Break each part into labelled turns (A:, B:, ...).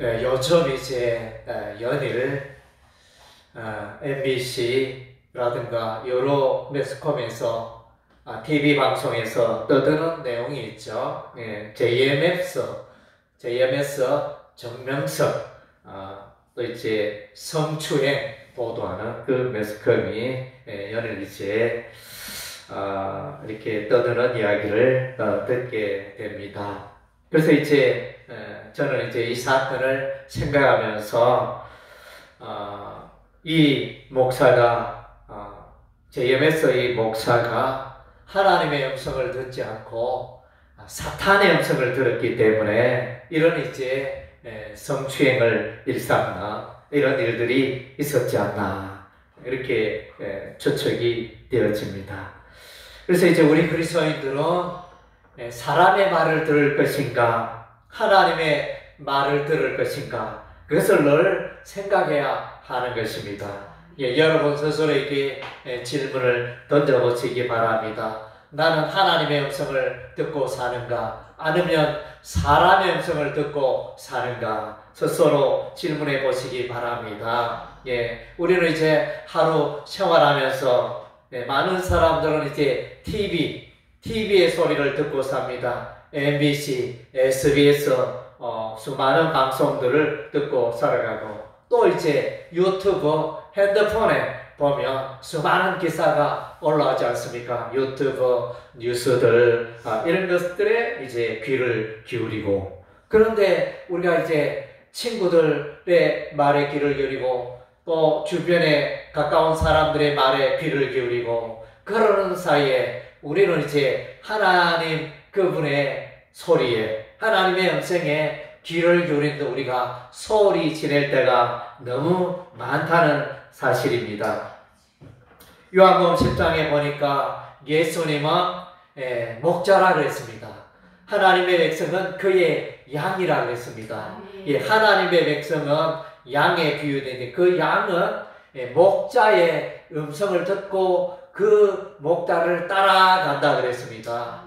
A: 요즘 이제 연일 MBC라든가 여러 매스컴에서 TV 방송에서 떠드는 내용이 있죠. JMS 정명석 또 이제 성추행 보도하는 그 매스컴이 연일 이제 이렇게 떠드는 이야기를 듣게 됩니다. 그래서 이제 저는 이제 이 사건을 생각하면서 이 목사가 JMS 이 목사가 하나님의 음성을 듣지 않고 사탄의 음성을 들었기 때문에 이런 이제 성추행을 일삼는 이런 일들이 있었지 않나 이렇게 추측이 되어집니다. 그래서 이제 우리 그리스도인들은 사람의 말을 들을 것인가 하나님의 말을 들을 것인가 그것을 늘 생각해야 하는 것입니다. 여러분 스스로에게 질문을 던져보시기 바랍니다. 나는 하나님의 음성을 듣고 사는가 아니면 사람의 음성을 듣고 사는가 스스로 질문해 보시기 바랍니다. 우리는 이제 하루 생활하면서 많은 사람들은 이제 TV의 소리를 듣고 삽니다. MBC, SBS 수많은 방송들을 듣고 살아가고 또 이제 유튜브 핸드폰에 보면 수많은 기사가 올라오지 않습니까? 유튜브 뉴스들 이런 것들에 이제 귀를 기울이고 그런데 우리가 이제 친구들의 말에 귀를 기울이고 또 주변에 가까운 사람들의 말에 귀를 기울이고 그러는 사이에 우리는 이제 하나님 그분의 소리에 하나님의 음성에 귀를 기울이는데 우리가 소홀히 지낼 때가 너무 많다는 사실입니다. 요한복음 10장에 보니까 예수님은 목자라 그랬습니다. 하나님의 백성은 그의 양이라 그랬습니다. 하나님의 백성은 양에 비유되는데 그 양은 목자의 음성을 듣고 그 목자를 따라간다 그랬습니다.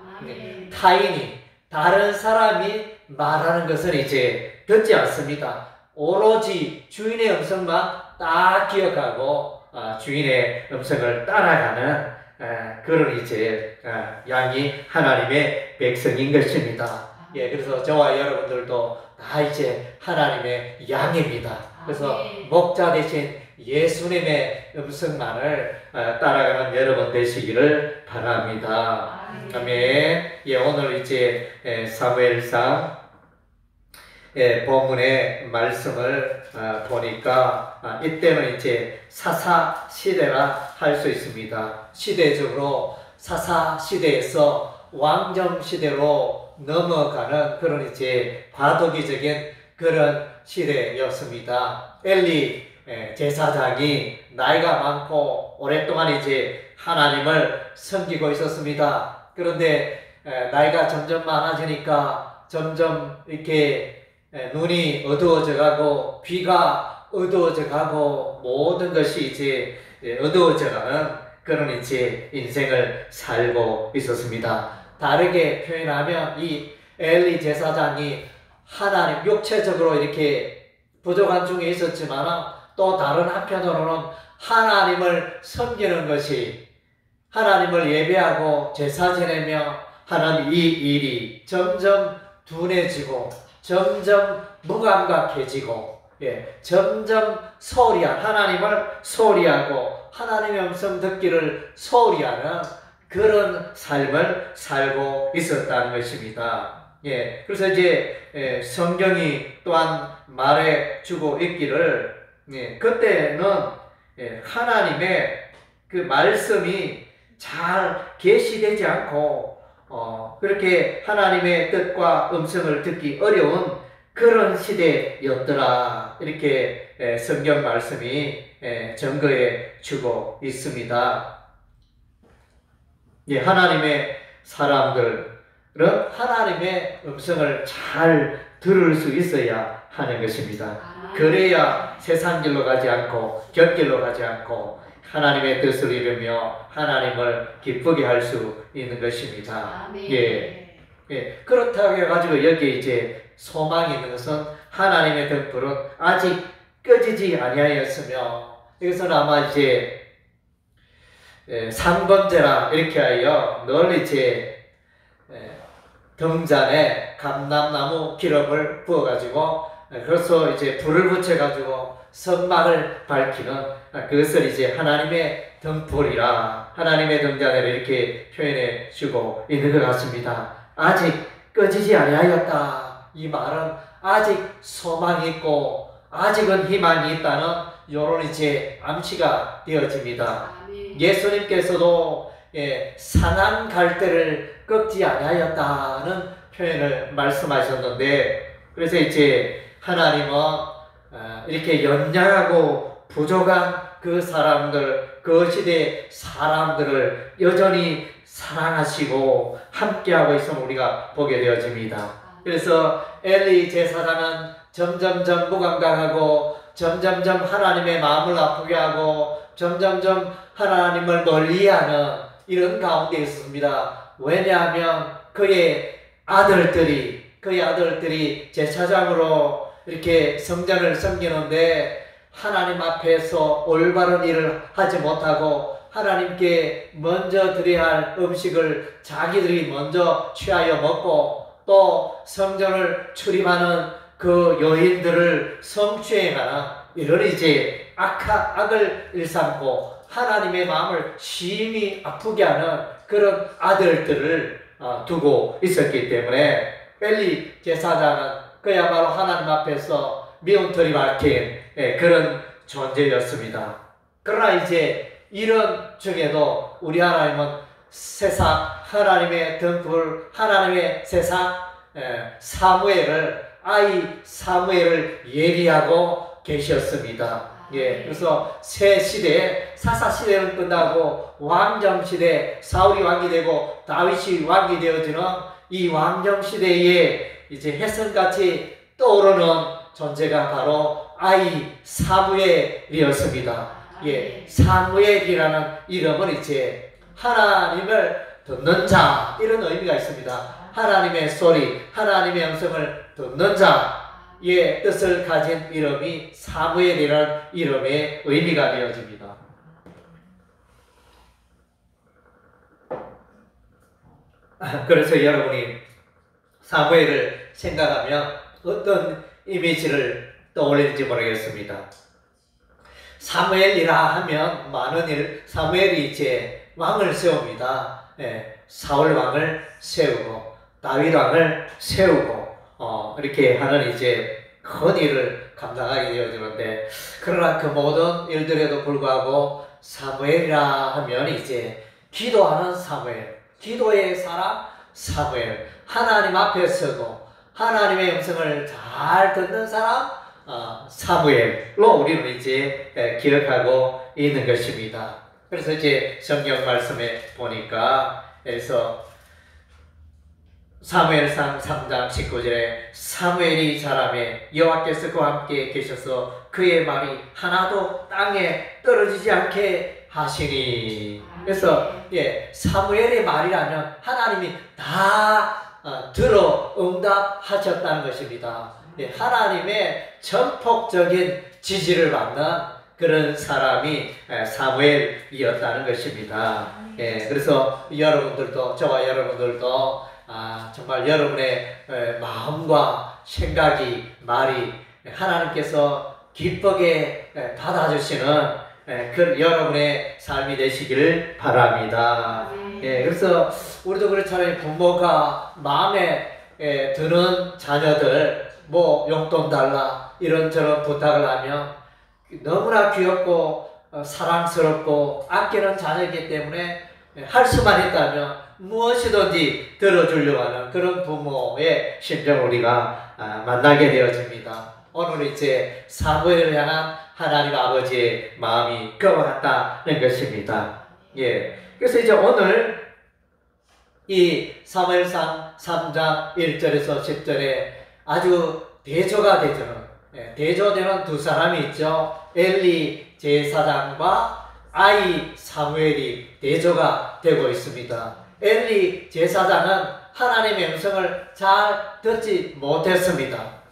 A: 타인이 다른 사람이 말하는 것은 이제 듣지 않습니다. 오로지 주인의 음성만 딱 기억하고 주인의 음성을 따라가는 그런 이제 양이 하나님의 백성인 것입니다. 그래서 저와 여러분들도 다 이제 하나님의 양입니다. 그래서 목자 대신 예수님의 음성만을 따라가는 여러분 되시기를 바랍니다. 아멘. 오늘 이제 사무엘상 본문의 말씀을 보니까 이때는 이제 사사 시대라 할 수 있습니다. 시대적으로 사사 시대에서 왕정 시대로 넘어가는 그런 이제 과도기적인 그런 시대였습니다. 엘리 제사장이 나이가 많고 오랫동안 이제 하나님을 섬기고 있었습니다. 그런데 나이가 점점 많아지니까 점점 이렇게 눈이 어두워져 가고 귀가 어두워져 가고 모든 것이 이제 어두워져 가는 그런 이제 인생을 살고 있었습니다. 다르게 표현하면 이 엘리 제사장이 하나님 육체적으로 이렇게 부족한 중에 있었지만 또 다른 한편으로는 하나님을 섬기는 것이 하나님을 예배하고 제사 지내며 하는 이 일이 점점 둔해지고 점점 무감각해지고 점점 하나님을 소리하고 하나님의 음성 듣기를 소리하는 그런 삶을 살고 있었다는 것입니다. 그래서 이제 성경이 또한 말해주고 있기를 그때는 하나님의 그 말씀이 잘 계시되지 않고 그렇게 하나님의 뜻과 음성을 듣기 어려운 그런 시대였더라 이렇게 성경 말씀이 증거해 주고 있습니다. 하나님의 사람들은 하나님의 음성을 잘 들을 수 있어야 하는 것입니다. 그래야 세상 길로 가지 않고 곁길로 가지 않고 하나님의 뜻을 이루며 하나님을 기쁘게 할 수 있는 것입니다. 그렇다고 해가지고 여기 이제 소망이 있는 것은 하나님의 등불은 아직 꺼지지 아니하였으며, 이것은 아마 이제 상번제라 이렇게 하여 늘 이제 등잔에 감람나무 기름을 부어가지고 그래서 이제 불을 붙여가지고 성막을 밝히는 그것을 이제 하나님의 등불이라, 하나님의 등잔을 이렇게 표현해 주고 있는 것 같습니다. 아직 꺼지지 아니하였다. 이 말은 아직 소망이 있고 아직은 희망이 있다는 요런 이제 암시가 되어집니다. 예수님께서도 상한 갈대를 꺾지 아니하였다는 표현을 말씀하셨는데, 그래서 이제 하나님은 이렇게 연약하고 부족한 그 사람들, 그 시대 사람들을 여전히 사랑하시고 함께하고 있음을 우리가 보게 되어집니다. 그래서 엘리 제사장은 점점점 무감각하고 점점점 하나님의 마음을 아프게 하고 점점점 하나님을 멀리하는 이런 가운데 있습니다. 왜냐하면 그의 아들들이 제사장으로 이렇게 성전을 섬기는데 하나님 앞에서 올바른 일을 하지 못하고 하나님께 먼저 드려야 할 음식을 자기들이 먼저 취하여 먹고 또 성전을 출입하는 그 여인들을 성추행하는 이런 이제 악을 일삼고 하나님의 마음을 심히 아프게 하는 그런 아들들을 두고 있었기 때문에 엘리 제사장은 그야말로 하나님 앞에서 미움털이 박힌 그런 존재였습니다. 그러나 이제 이런 중에도 우리 하나님은 세상 하나님의 등불, 하나님의 세상 사무엘을 예비하고 계셨습니다. 그래서 새 시대, 사사 시대는 끝나고 왕정 시대, 사울이 왕이 되고 다윗이 왕이 되어지는 이 왕정 시대에 이제 햇선같이 떠오르는 존재가 바로 아이 사무엘이었습니다. 사무엘이라는 이름은 이제 하나님을 듣는 자, 이런 의미가 있습니다. 하나님의 소리, 하나님의 음성을 듣는 자의 뜻을 가진 이름이 사무엘이라는 이름의 의미가 되어집니다. 그래서 여러분이 사무엘을 생각하면 어떤 이미지를 떠올리는지 모르겠습니다. 사무엘이라 하면 사무엘이 이제 왕을 세웁니다. 사울 왕을 세우고 다윗 왕을 세우고 이렇게 하는 이제 큰 일을 감당하게 되어지는데, 그러나 그 모든 일들에도 불구하고 사무엘이라 하면 이제 기도하는 사무엘, 기도의 사람 사무엘, 하나님 앞에 서고 하나님의 음성을 잘 듣는 사람 사무엘로 우리는 이제 기억하고 있는 것입니다. 그래서 이제 성경 말씀에 보니까 그래서 사무엘상 3장 19절에 사무엘이 자라매 여호와께서 그와 함께 계셔서 그의 말이 하나도 땅에 떨어지지 않게 하시니. 그래서 사무엘의 말이라면 하나님이 다 들어 응답하셨다는 것입니다. 하나님의 전폭적인 지지를 받는 그런 사람이 사무엘이었다는 것입니다. 그래서 여러분들도, 저와 여러분들도 정말 여러분의 마음과 생각이, 말이 하나님께서 기쁘게 받아주시는 그 여러분의 삶이 되시기를 바랍니다. 그래서 우리도 그렇잖아요. 부모가 마음에 드는 자녀들 뭐 용돈 달라 이런저런 부탁을 하면 너무나 귀엽고 사랑스럽고 아끼는 자녀이기 때문에 할 수만 있다면 무엇이든지 들어주려고 하는 그런 부모의 심정을 우리가 만나게 되어집니다. 오늘 이제 사무엘을 향한 하나님 아버지의 마음이 그와 같다는 것입니다. 그래서 이제 오늘 이 사무엘상 3장 1절에서 10절에 아주 대조가 대조되는 두 사람이 있죠. 엘리 제사장과 아이 사무엘이 대조가 되고 있습니다. 엘리 제사장은 하나님의 음성을 잘 듣지 못했습니다.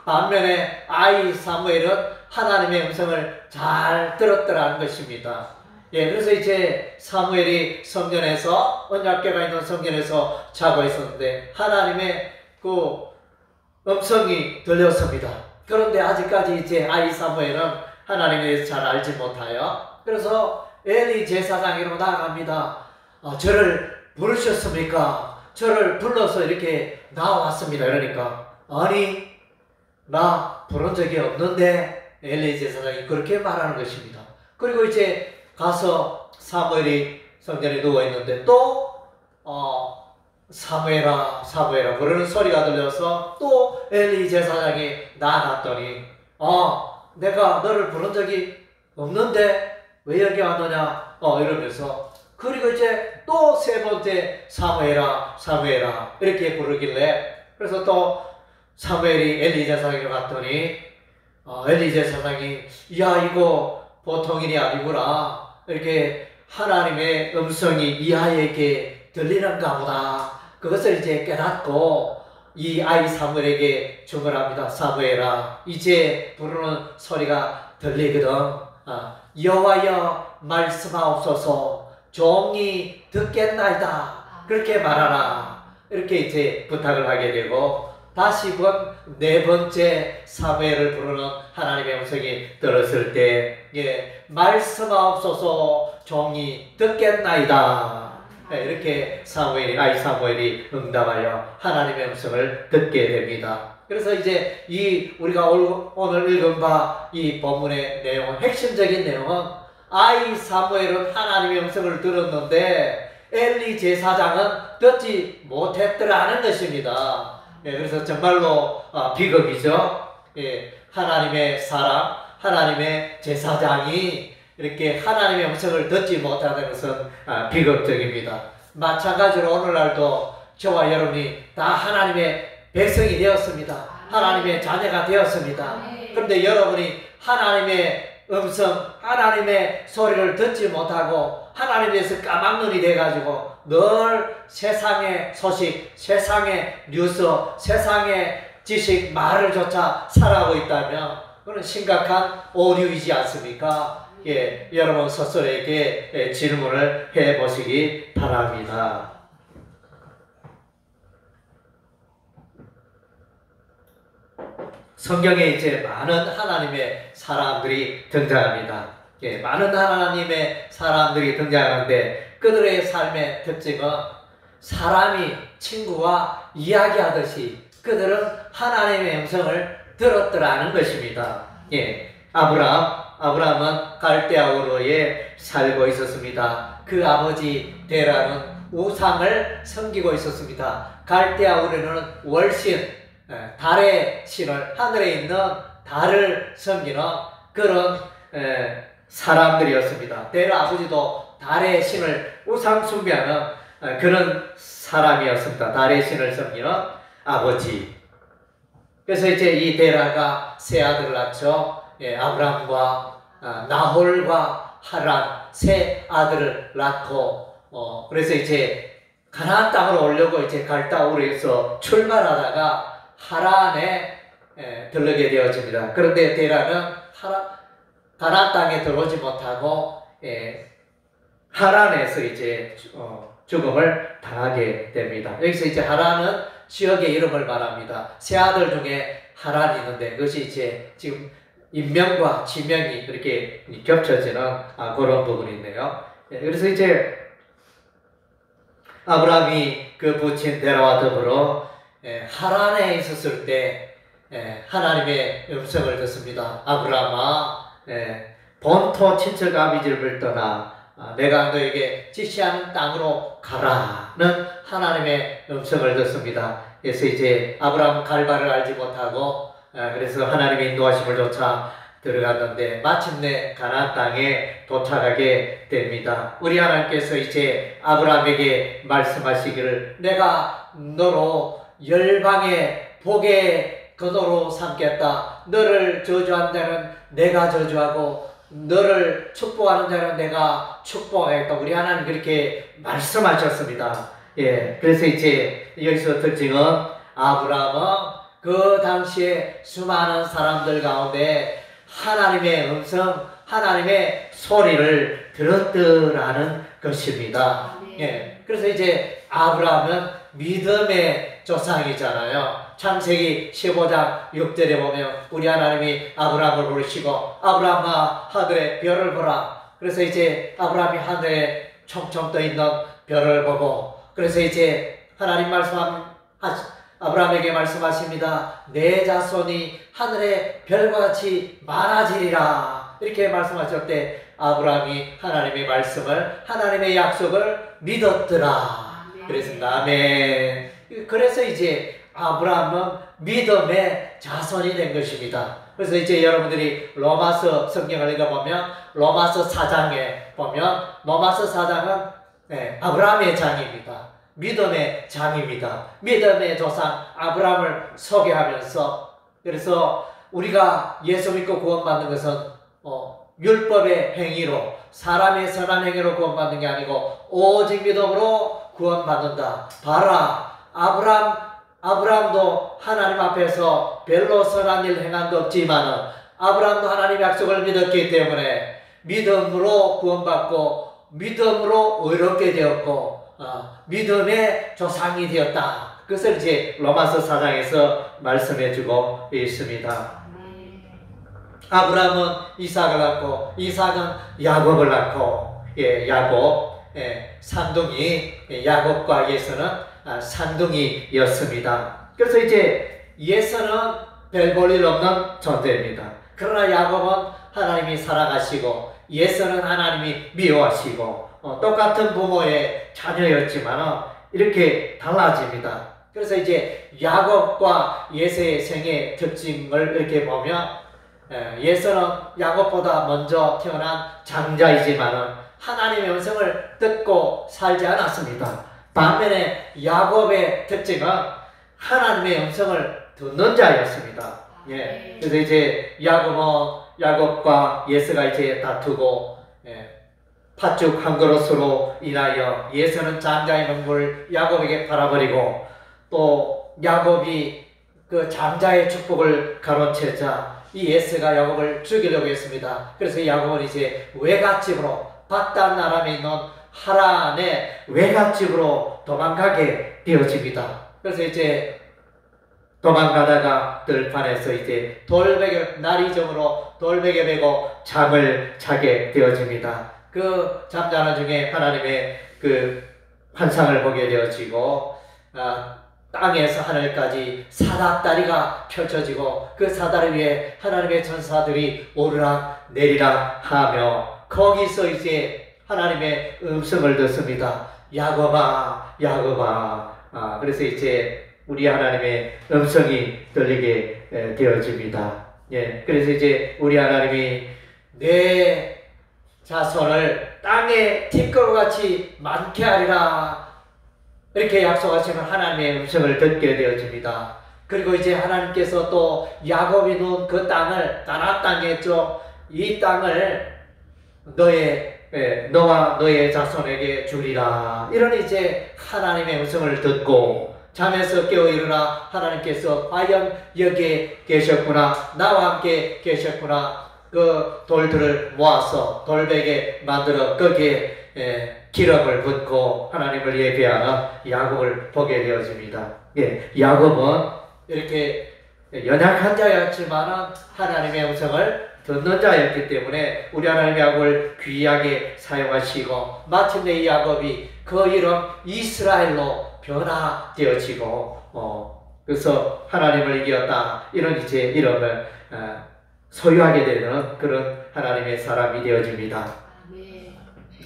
A: 반면에 아이 사무엘은 하나님의 음성을 잘 들었더라는 것입니다. 예, 그래서 이제 사무엘이 성전에서, 언약궤가 있는 성전에서 자고 있었는데 하나님의 그 음성이 들렸습니다. 그런데 아직까지 이제 아이 사무엘은 하나님에 대해서 잘 알지 못하여, 그래서 엘리 제사장으로 나아갑니다. 저를 부르셨습니까? 저를 불러서 이렇게 나왔습니다. 그러니까 아니, 나 부른 적이 없는데, 엘리 제사장이 그렇게 말하는 것입니다. 그리고 이제 가서 사무엘이 성전에 누워있는데 또 사무엘아 사무엘아 부르는 소리가 들려서 또 엘리 제사장이 나갔더니 내가 너를 부른 적이 없는데 왜 여기 왔느냐 이러면서, 그리고 이제 또 세 번째 사무엘아 사무엘아 이렇게 부르길래, 그래서 또 사무엘이 엘리 제사장으로 갔더니 엘리 제사장이 야, 이거 보통 일이 아니구나, 이렇게 하나님의 음성이 이 아이에게 들리는가 보다, 그것을 이제 깨닫고 이 아이 사무엘에게 주문합니다. 사무엘아, 이제 부르는 소리가 들리거든. 여호와여 말씀하옵소서, 종이 듣겠나이다, 그렇게 말하라, 이렇게 이제 부탁을 하게 되고, 다시금 네 번째 사무엘을 부르는 하나님의 음성이 들었을 때, 말씀하옵소서, 종이 듣겠나이다, 이렇게 아이 사무엘이 응답하여 하나님의 음성을 듣게 됩니다. 그래서 이제 우리가 오늘 읽은 바 이 본문의 내용은, 핵심적인 내용은 아이 사무엘은 하나님의 음성을 들었는데 엘리 제사장은 듣지 못했더라는 것입니다. 그래서 정말로 비극이죠. 하나님의 사람, 하나님의 제사장이 이렇게 하나님의 음성을 듣지 못하는 것은 비극적입니다. 마찬가지로 오늘날도 저와 여러분이 다 하나님의 백성이 되었습니다. 하나님의 자녀가 되었습니다. 그런데 여러분이 하나님의 음성, 하나님의 소리를 듣지 못하고 하나님에서 까막눈이 돼가지고 늘 세상의 소식, 세상의 뉴스, 세상의 지식, 말을 조차 살아가고 있다면 그건 심각한 오류이지 않습니까? 여러분 스스로에게 질문을 해보시기 바랍니다. 성경에 이제 많은 하나님의 사람들이 등장합니다. 많은 하나님의 사람들이 등장하는데 그들의 삶의 특징은 사람이 친구와 이야기하듯이 그들은 하나님의 음성을 들었더라는 것입니다. 아브라함은 갈대아 우르에 살고 있었습니다. 그 아버지 데라는 우상을 섬기고 있었습니다. 갈대아 우르는 월신, 달의 신을, 하늘에 있는 달을 섬기는 그런 사람들이었습니다. 데라 아버지도 달의 신을 우상 숭배하는 그런 사람이었습니다. 달의 신을 섬기는 아버지. 그래서 이제 이 데라가 세 아들을 낳죠. 아브람과 나홀과 하란 세 아들을 낳고, 그래서 이제 가나안 땅으로 오려고 이제 갈대아 우르에서 출발하다가 하란에 들르게 되어집니다. 그런데 데라는 가나안 땅에 들어오지 못하고 하란에서 이제 죽음을 당하게 됩니다. 여기서 이제 하란은 지역의 이름을 말합니다. 세 아들 중에 하란이 있는데 그것이 이제 지금 인명과 지명이 그렇게 겹쳐지는 그런 부분이 있네요. 그래서 이제 아브라함이 그 부친 데라와 더불어 하란에 있었을 때 하나님의 음성을 듣습니다. 아브라함아, 본토 친척 아비집을 떠나 내가 너에게 지시하는 땅으로 가라는 하나님의 음성을 듣습니다. 그래서 이제 아브라함은 갈 바를 알지 못하고 그래서 하나님의 인도하심을 쫓아 들어갔는데 마침내 가나안 땅에 도착하게 됩니다. 우리 하나님께서 이제 아브라함에게 말씀하시기를 내가 너로 열방의 복의 거도로 삼겠다. 너를 저주한 자는 내가 저주하고 너를 축복하는 자는 내가 축복하겠다. 우리 하나님 그렇게 말씀하셨습니다. 예, 그래서 이제 여기서 특징은 아브라함은 그 당시에 수많은 사람들 가운데 하나님의 음성, 하나님의 소리를 들었더라는 것입니다. 예, 그래서 이제 아브라함은 믿음의 조상이잖아요. 창세기 15장 6절에 보면 우리 하나님이 아브라함을 부르시고 아브라함아 하늘에 별을 보라. 그래서 이제 아브라함이 하늘에 총총 떠 있는 별을 보고 그래서 이제 하나님 아브라함에게 말씀하십니다. 내 자손이 하늘의 별과 같이 많아지리라. 이렇게 말씀하실 때 아브라함이 하나님의 말씀을 하나님의 약속을 믿었더라. 그랬습니다. 아멘. 그래서 이제 아브라함은 믿음의 자손이 된 것입니다. 그래서 이제 여러분들이 로마서 성경을 읽어보면 로마서 4장에 보면 로마서 4장은 아브라함의 장입니다. 믿음의 장입니다. 믿음의 조상 아브라함을 소개하면서 그래서 우리가 예수 믿고 구원받는 것은 율법의 행위로 사람의 선한 행위로 구원받는 게 아니고 오직 믿음으로 구원받는다. 봐라 아브라함도 하나님 앞에서 별로 선한 일 행한 것 없지만 아브라함도 하나님의 약속을 믿었기 때문에 믿음으로 구원받고 믿음으로 의롭게 되었고 믿음의 조상이 되었다. 그것을 이제 로마서 4장에서 말씀해주고 있습니다. 아브라함은 이삭을 낳고 이삭은 야곱을 낳고 야곱 산둥이 야곱과 예서는 산둥이였습니다. 그래서 이제 예서는 별 볼 일 없는 존재입니다. 그러나 야곱은 하나님이 사랑하시고 예서는 하나님이 미워하시고 똑같은 부모의 자녀였지만 이렇게 달라집니다. 그래서 이제 야곱과 예서의 생애 특징을 이렇게 보면 예서는 야곱보다 먼저 태어난 장자이지만 하나님의 음성을 듣고 살지 않았습니다. 반면에 야곱의 특징은 하나님의 음성을 듣는 자였습니다. 예. 그래서 이제 야곱과 예서가 이제 다투고 팥죽 한 그릇으로 인하여 예서는 장자의 명분을 야곱에게 팔아버리고 또 야곱이 그 장자의 축복을 가로채자 이 예서가 야곱을 죽이려고 했습니다. 그래서 야곱은 이제 외갓집으로 바단 아람에 있는 하란의 외갓집으로 도망가게 되어집니다. 그래서 이제 도망가다가 들판에서 이제 날이 저물어 돌베개 메고 잠을 자게 되어집니다. 그 잠자는 중에 하나님의 그 환상을 보게 되어지고 땅에서 하늘까지 사닥다리가 펼쳐지고 그 사다리 위에 하나님의 천사들이 오르락 내리락 하며 거기서 이제 하나님의 음성을 듣습니다. 야곱아 야곱아. 그래서 이제 우리 하나님의 음성이 들리게 되어집니다. 예, 그래서 이제 우리 하나님이 내 자손을 땅에 티끌같이 많게 하리라 이렇게 약속하시면 하나님의 음성을 듣게 되어집니다. 그리고 이제 하나님께서 또 야곱이 놓은 그 땅을 가나안 땅이었죠. 이 땅을 너와 너의 자손에게 주리라. 이런 이제 하나님의 음성을 듣고 잠에서 깨어 일어나 하나님께서 과연 여기에 계셨구나 나와 함께 계셨구나 그 돌들을 모아서 돌베개 만들어 거기에 기름을 붓고 하나님을 예배하는 야곱을 보게 되어집니다. 예, 야곱은 이렇게 연약한 자였지만 하나님의 음성을 듣는 자였기 때문에 우리 하나님 야곱을 귀하게 사용하시고 마침내 이 야곱이 그 이름 이스라엘로 변화되어지고 그래서 하나님을 이겼다 이런 이제 이름을 소유하게 되는 그런 하나님의 사람이 되어집니다.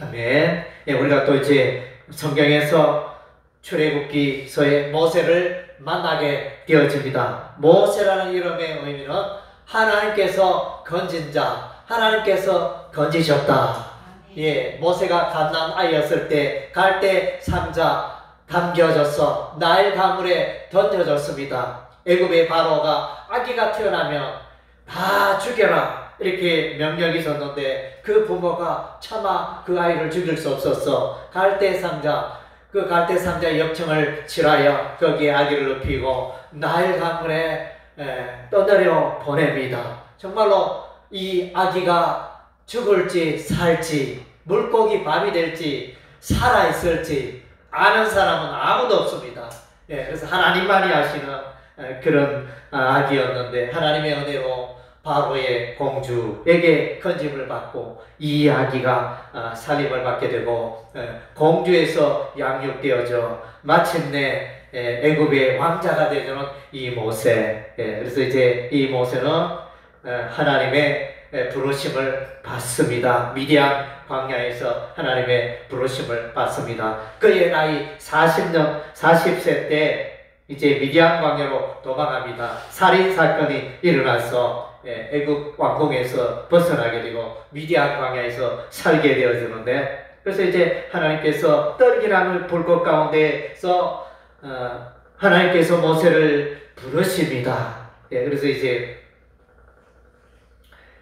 A: 아멘. 예, 우리가 또 이제 성경에서 출애굽기서의 모세를 만나게 되어집니다. 모세라는 이름의 의미는 하나님께서 건진 자, 하나님께서 건지셨다. 예, 모세가 갓난 아이였을 때 갈대 상자 담겨져서 나일 강물에 던져졌습니다. 애굽의 바로가 아기가 태어나면 다 죽여라 이렇게 명령이 있었는데 그 부모가 차마 그 아이를 죽일 수 없었어. 갈대 상자 그 갈대 상자의 역청을 칠하여 거기에 아기를 눕히고 나일 강물에 떠내려 보냅니다. 정말로 이 아기가 죽을지 살지 물고기 밤이 될지 살아있을지 아는 사람은 아무도 없습니다. 그래서 하나님만이 아시는 그런 아기였는데 하나님의 은혜로 바로의 공주에게 건짐을 받고 이 아기가 살림을 받게 되고 공주에서 양육되어져 마침내 애굽의 왕자가 되는 이 모세. 그래서 이제 이 모세는 하나님의 부르심을 받습니다. 미디안 광야에서 하나님의 부르심을 받습니다. 그의 나이 40세 때 이제 미디안 광야로 도망갑니다. 살인 사건이 일어나서 애굽 왕궁에서 벗어나게 되고 미디안 광야에서 살게 되어지는데, 그래서 이제 하나님께서 떨기나는 불꽃 가운데서 하나님께서 모세를 부르십니다. 그래서 이제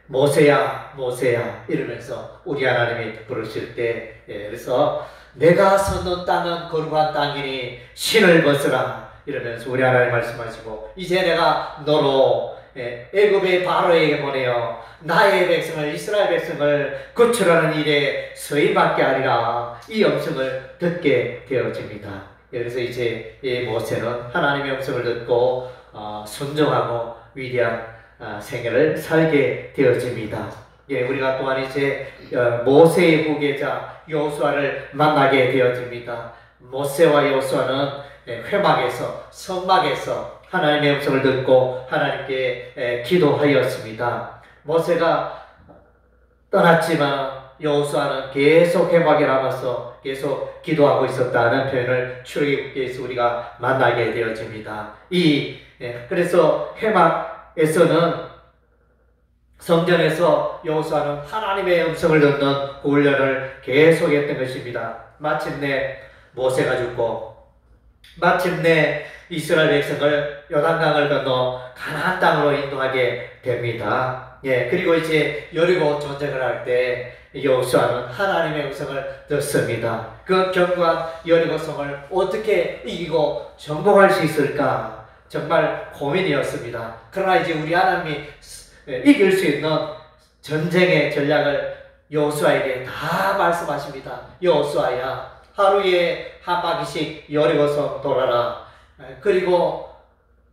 A: 모세야 모세야 이러면서 우리 하나님이 부르실 때, 그래서 내가 섰는 땅은 거룩한 땅이니 신을 벗으라 이러면서 우리 하나님 말씀하시고, 이제 내가 너로 애굽의 바로에게 보내어 나의 백성을 이스라엘 백성을 구출하는 일에 서임받게 하리라 이 음성을 듣게 되어집니다. 그래서 이제 이 모세는 하나님의 음성을 듣고 순종하고 위대한 생애를 살게 되어집니다. 우리가 또한 이제 모세의 후계자 여호수아를 만나게 되어집니다. 모세와 여호수아는 회막에서 성막에서 하나님의 음성을 듣고 하나님께 기도하였습니다. 모세가 떠났지만 여호수아는 계속 회막에 남아서 계속 기도하고 있었다는 표현을 출애굽기에서 우리가 만나게 되어집니다. 그래서 회막에서는 성전에서 여호수아는 하나님의 음성을 듣는 훈련을 계속했던 것입니다. 마침내 모세가 죽고 마침내 이스라엘 백성을 요단강을 건너 가나안 땅으로 인도하게 됩니다. 그리고 이제 여리고 전쟁을 할 때 여호수아는 하나님의 음성을 듣습니다. 그 견고한 여리고성을 어떻게 이기고 정복할 수 있을까 정말 고민이었습니다. 그러나 이제 우리 하나님이 이길 수 있는 전쟁의 전략을 여호수아에게 다 말씀하십니다. 여호수아야, 하루에 한 바퀴씩 여리고성 돌아라. 그리고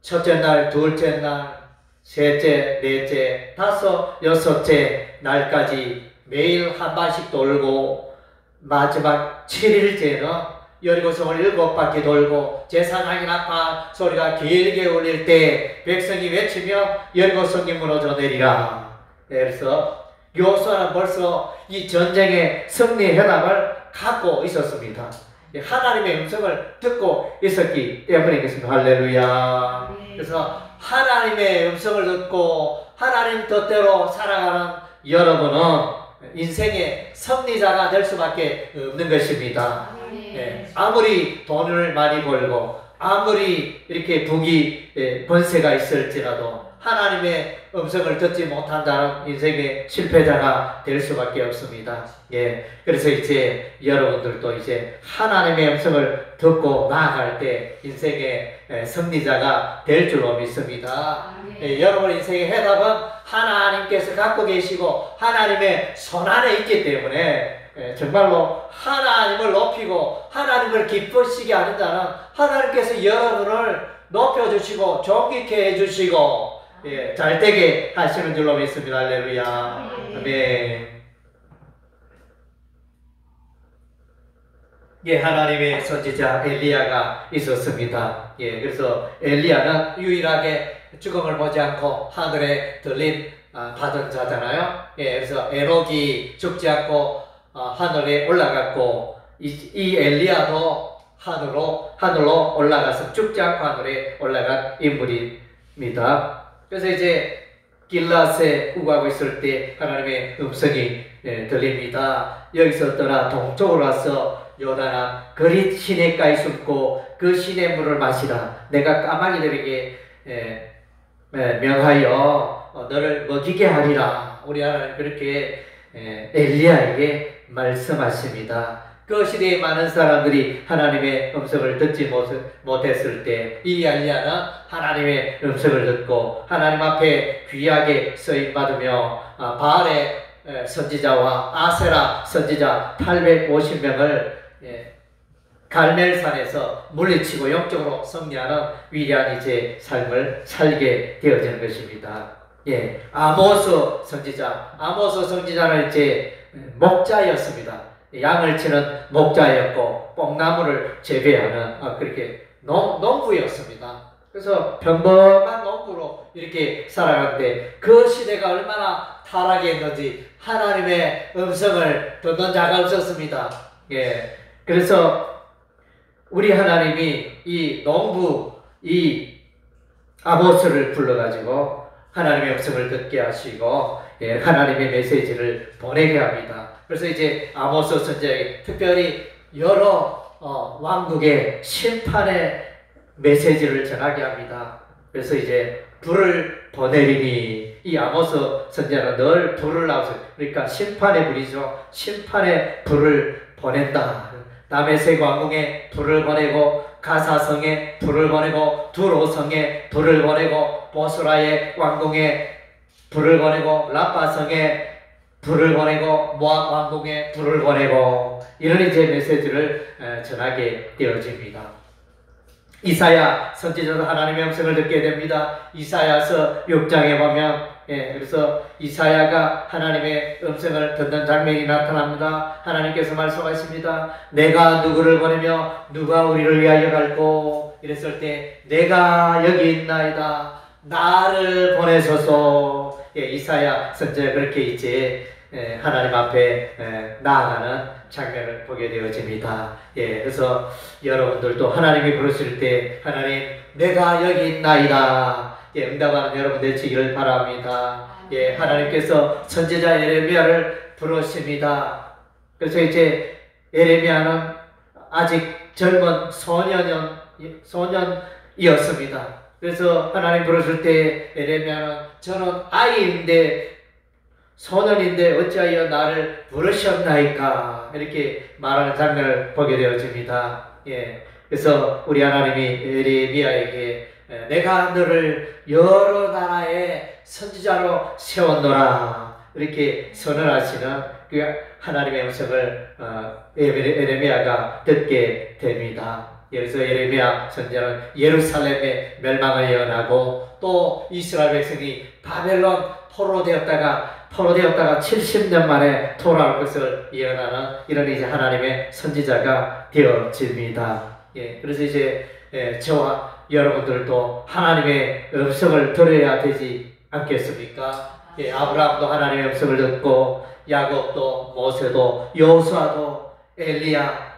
A: 첫째 날, 둘째 날, 셋째, 넷째, 다섯, 여섯째 날까지 매일 한 번씩 돌고 마지막 7일째는 여리고성을 7바퀴 돌고 제사장이 나팔 소리가 길게 울릴 때 백성이 외치며 여리고성이 무너져 내리라. 그래서 여호수아는 벌써 이 전쟁의 승리 현황을 갖고 있었습니다. 하나님의 음성을 듣고 있었기 때문이겠습니다. 할렐루야. 그래서 하나님의 음성을 듣고 하나님 뜻대로 살아가는 여러분은 인생의 승리자가 될 수밖에 없는 것입니다. 아무리 돈을 많이 벌고 아무리 이렇게 부귀 번세가 있을지라도 하나님의 음성을 듣지 못한다는 인생의 실패자가 될 수밖에 없습니다. 그래서 이제 여러분들도 이제 하나님의 음성을 듣고 나아갈 때 인생의 승리자가 될 줄로 믿습니다. 여러분 인생의 해답은 하나님께서 갖고 계시고 하나님의 손안에 있기 때문에 정말로 하나님을 높이고 하나님을 기쁘시게 하는 자는 하나님께서 여러분을 높여주시고 존귀케 해주시고 잘되게 하시는 줄로 믿습니다. 할렐루야. 아멘. 하나님의 선지자 엘리야가 있었습니다. 그래서 엘리야는 유일하게 죽음을 보지 않고 하늘에 들림 받은 자잖아요. 그래서 에녹이 죽지 않고 하늘에 올라갔고 이 엘리야도 하늘로 올라가서 죽지 않고 하늘에 올라간 인물입니다. 그래서 이제 길랏에 구하고 있을 때 하나님의 음성이 들립니다. 여기서 떠나 동쪽으로 와서 요단아 그릿 시냇가에 숨고 그 시냇물을 마시라. 내가 까마귀들에게 명하여 너를 먹이게 하리라. 우리 하나님 그렇게 엘리야에게 말씀하십니다. 그 시대에 많은 사람들이 하나님의 음성을 듣지 못했을 때 이 엘리야는 하나님의 음성을 듣고 하나님 앞에 귀하게 쓰임받으며 바알의 선지자와 아세라 선지자 850명을 갈멜산에서 물리치고 영적으로 승리하는 위대한 이제 삶을 살게 되어지는 것입니다. 아모스 선지자는 이제 목자였습니다. 양을 치는 목자였고 뽕나무를 재배하는 그렇게 농부였습니다. 그래서 평범한 농부로 이렇게 살아갔는데 그 시대가 얼마나 타락했는지 하나님의 음성을 듣는 자가 없었습니다. 그래서 우리 하나님이 이 농부 이 아모스를 불러가지고 하나님의 음성을 듣게 하시고 하나님의 메시지를 보내게 합니다. 그래서 이제 아모스 선지자에게 특별히 여러 왕국의 심판의 메시지를 전하게 합니다. 그래서 이제 불을 보내리니 이 아모스 선지자는 늘 불을 나오세요. 그러니까 심판의 불이죠. 심판의 불을 보낸다. 다메섹 왕궁에 불을 보내고 가사성에 불을 보내고 두로성에 불을 보내고 보스라의 왕궁에 불을 보내고 라빠성에 불을 보내고 모압 왕궁에 불을 보내고 이런 이제 메시지를 전하게 되어집니다. 이사야 선지자도 하나님의 음성을 듣게 됩니다. 이사야서 6장에 보면 그래서 이사야가 하나님의 음성을 듣는 장면이 나타납니다. 하나님께서 말씀하십니다. 내가 누구를 보내며 누가 우리를 위하여 갈고 이랬을 때 내가 여기 있나이다. 나를 보내소서. 이사야 선지자가 그렇게 이제 하나님 앞에 나아가는 장면을 보게 되어집니다. 그래서 여러분들도 하나님이 부르실 때 하나님 내가 여기 있나이다. 응답하는 여러분 되시기를 바랍니다. 하나님께서 선지자 예레미야를 부르십니다. 그래서 이제 예레미야는 아직 젊은 소년이었습니다. 그래서 하나님 부르실 때 예레미야는 저는 아이인데 소년인데 어찌하여 나를 부르셨나이까 이렇게 말하는 장면을 보게 되어집니다. 그래서 우리 하나님이 예레미야에게 내가 너를 여러 나라의 선지자로 세웠노라 이렇게 선언하시는 그 하나님의 음성을 예레미야가 듣게 됩니다. 그래서 예레미야 선지자는 예루살렘의 멸망을 예언하고 또 이스라엘 백성이 바벨론 포로되었다가 70년 만에 돌아올 것을 예언하는 이런 이제 하나님의 선지자가 되어집니다. 그래서 이제 저와 여러분들도 하나님의 음성을 들어야 되지 않겠습니까? 아브라함도 하나님의 음성을 듣고 야곱도 모세도 여호수아도 엘리야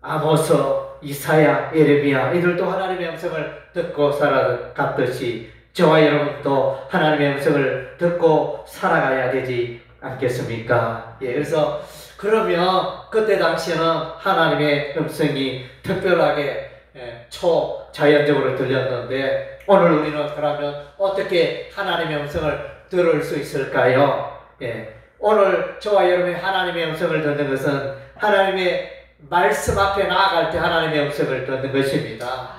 A: 아모스 이사야 예레미야 이들도 하나님의 음성을 듣고 살아갔듯이 저와 여러분도 하나님의 음성을 듣고 살아가야 되지 않겠습니까? 그래서 그러면 그때 당시에는 하나님의 음성이 특별하게 초자연적으로 들렸는데 오늘 우리는 그러면 어떻게 하나님의 음성을 들을 수 있을까요? 오늘 저와 여러분이 하나님의 음성을 듣는 것은 하나님의 말씀 앞에 나아갈 때 하나님의 음성을 듣는 것입니다.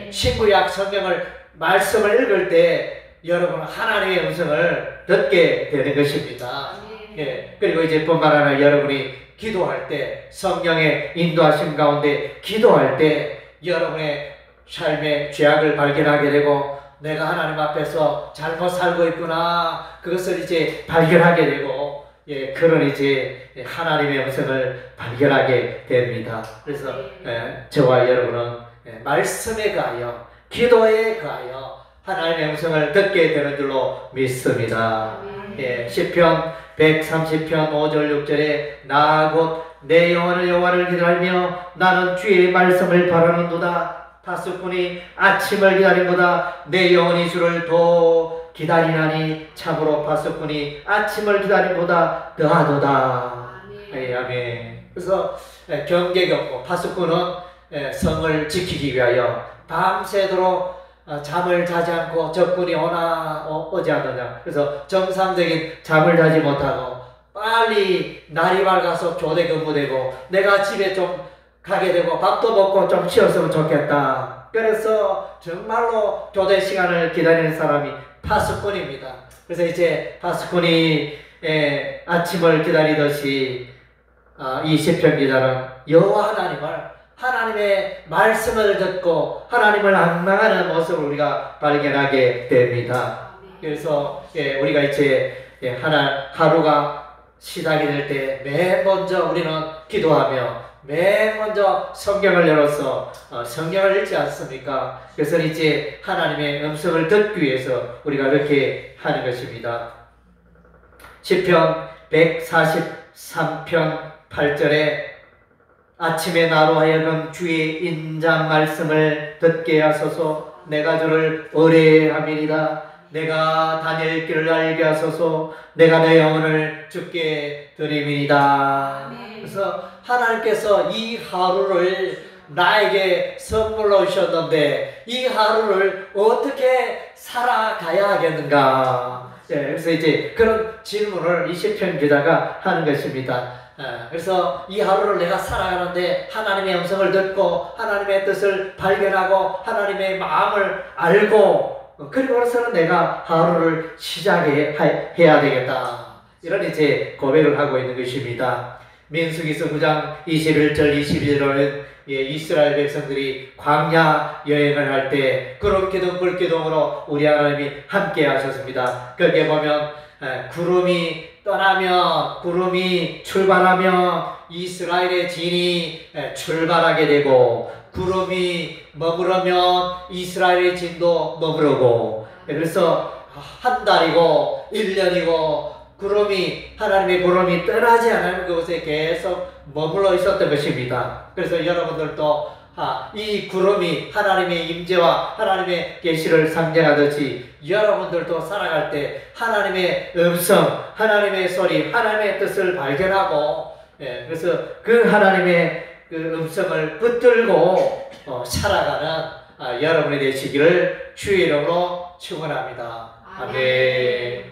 A: 신구약 성경을 말씀을 읽을 때 여러분 하나님의 음성을 듣게 되는 것입니다. 그리고 이제 뿐만 아니라 여러분이 기도할 때 성령의 인도하심 가운데 기도할 때 여러분의 삶의 죄악을 발견하게 되고 내가 하나님 앞에서 잘못 살고 있구나 그것을 이제 발견하게 되고 그런 이제 하나님의 음성을 발견하게 됩니다. 그래서 저와 여러분은 말씀에 가하여 기도에 가하여 하나님의 음성을 듣게 되는 줄로 믿습니다. 시편 130편 5절 6절에 나 곧 내 영혼을 여호와를 기다리며 나는 주의 말씀을 바라는도다. 다섯분이 아침을 기다림보다 내 영혼이 주를 더 기다리나니 참으로 다섯분이 아침을 기다림보다 더하도다. 아멘. 그래서 경계가 없고 다섯분은 성을 지키기 위하여 밤새도록 잠을 자지 않고 적군이 오나 오지 않느냐. 그래서 정상적인 잠을 자지 못하고 빨리 날이 밝아서 교대 근무되고 내가 집에 좀 가게 되고 밥도 먹고 좀 쉬었으면 좋겠다. 그래서 정말로 교대 시간을 기다리는 사람이 파수꾼입니다. 그래서 이제 파수꾼이 아침을 기다리듯이 이 시편 기자는 여호와 하나님의 말씀을 듣고 하나님을 앙망하는 모습을 우리가 발견하게 됩니다. 그래서 우리가 이제 하루가 시작이 될 때 맨 먼저 우리는 기도하며 맨 먼저 성경을 열어서 성경을 읽지 않습니까? 그래서 이제 하나님의 음성을 듣기 위해서 우리가 이렇게 하는 것입니다. 시편 143편 8절에 아침에 나로 하여금 주의 인자한 말씀을 듣게 하소서. 내가 주를 의뢰함이니이다. 내가 다닐 길을 알게 하소서. 내가 내 영혼을 주께 드림이니이다. 그래서 하나님께서 이 하루를 나에게 선물로 주셨는데 이 하루를 어떻게 살아가야 하겠는가? 그래서 이제 그런 질문을 이 시편 기자가 하는 것입니다. 그래서 이 하루를 내가 살아가는데 하나님의 음성을 듣고 하나님의 뜻을 발견하고 하나님의 마음을 알고 그리고서는 내가 하루를 시작해야 되겠다. 이런 이제 고백을 하고 있는 것입니다. 민수기서 9장 21절 22절은 이스라엘 백성들이 광야 여행을 할 때 구름 기둥 불 기둥으로 우리 하나님이 함께 하셨습니다. 거기에 보면 구름이 떠나며 구름이 출발하며 이스라엘의 진이 출발하게 되고 구름이 머무르면 이스라엘의 진도 머무르고 그래서 한 달이고 1년이고 하나님의 구름이 떠나지 않는 그곳에 계속 머물러 있었던 것입니다. 그래서 여러분들도 이 구름이 하나님의 임재와 하나님의 계시를 상징하듯이 여러분들도 살아갈 때 하나님의 음성, 하나님의 소리, 하나님의 뜻을 발견하고 그래서 그 하나님의 그 음성을 붙들고 살아가는 여러분이 되시기를 주의 이름으로 축원합니다. 아멘.